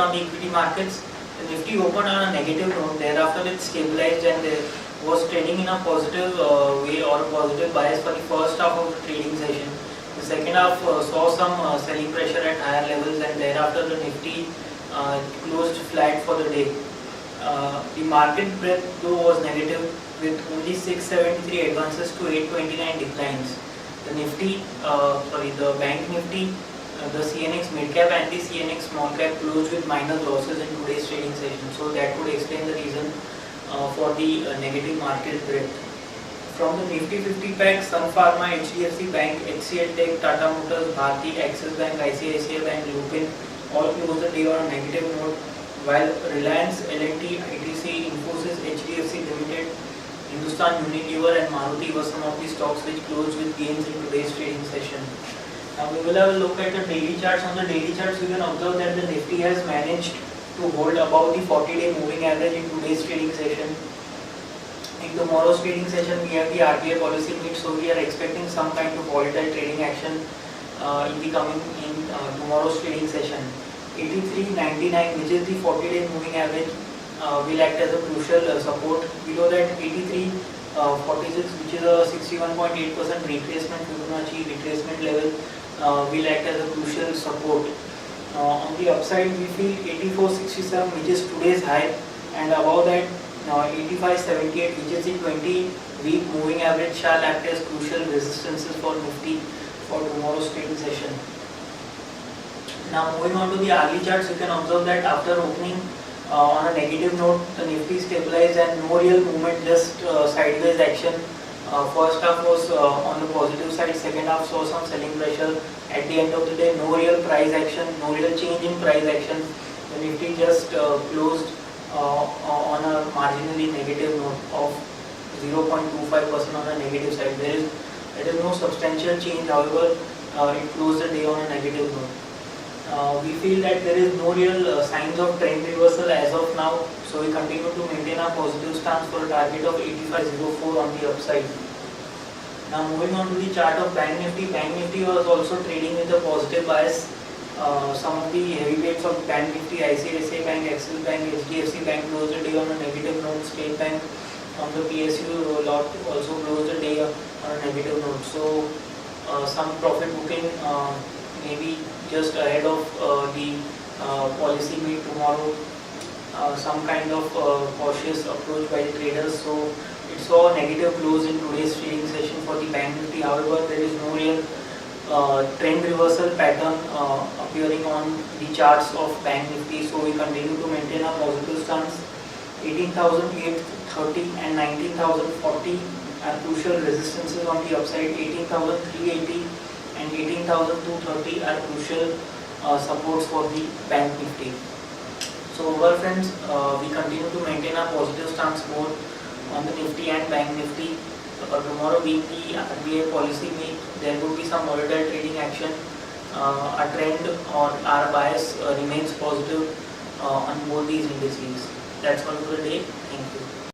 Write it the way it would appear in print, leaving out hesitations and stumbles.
on the equity markets. The Nifty opened on a negative note. Thereafter, it stabilized and was trading in a positive way or a positive bias for the first half of the trading session. The second half saw some selling pressure at higher levels, and thereafter the Nifty closed flat for the day. The market breadth though was negative, with only 673 advances to 829 declines. The Nifty, the Bank Nifty, the CNX mid cap and the CNX small cap closed with minor losses in today's trading session. So that would explain the reason for the negative market breadth. From the Nifty 50 pack, Sun Pharma, HDFC Bank, HCL Tech, Tata Motors, Bharti, Axis Bank, ICICI Bank, Lupin all closed the day on a negative note, while Reliance, L&T, ITC, Infosys, HDFC Limited, Hindustan Unilever and Maruti were some of the stocks which closed with gains in today's trading session. Now we will have a look at the daily charts. On the daily charts, we can observe that the Nifty has managed to hold above the 40-day moving average in today's trading session. In tomorrow's trading session, we have the RBI policy meet, so we are expecting some kind of volatile trading action in tomorrow's trading session. 83.99, which is the 40-day moving average, will act as a crucial support. Below that, 83.46, which is a 61.8% retracement Fibonacci retracement level, will act as a crucial support. On the upside, we feel 84.67, which is today's high, and above that 85.78, which is the 20-week moving average, shall act as crucial resistances for Nifty for tomorrow's trading session. Now moving on to the hourly charts, you can observe that after opening on a negative note, the Nifty stabilized and no real movement, just sideways action. First half was on the positive side, second half saw some selling pressure. At the end of the day, no real price action, no real change in price action. The Nifty just closed on a marginally negative note of 0.25% on the negative side. There is no substantial change, however, it closed the day on a negative note. We feel that there is no real signs of trend reversal as of now, so we continue to maintain our positive stance for a target of 85.04 on the upside. Now moving on to the chart of Bank Nifty. Bank Nifty was also trading with a positive bias. Some of the heavyweights of Bank Nifty, ICICI Bank, Axis Bank, HDFC Bank closed the day on a negative note. State Bank on the PSU lot also closed the day on a negative note. So some profit booking maybe just ahead of the policy meet tomorrow. Some kind of cautious approach by the traders. So it saw a negative close in today's trading session for the Bank Nifty. However, there is no real trend reversal pattern appearing on the charts of Bank Nifty, so we continue to maintain a positive stance. 18,830 and 19,040 are crucial resistances on the upside. 18,380 and 18,230 are crucial supports for the Bank Nifty. So overall friends, we continue to maintain a positive stance both on the Nifty and Bank Nifty. Tomorrow being the RBI policy meet, there will be some volatile trading action. Our trend or our bias remains positive on both these indices. That's all for the day. Thank you.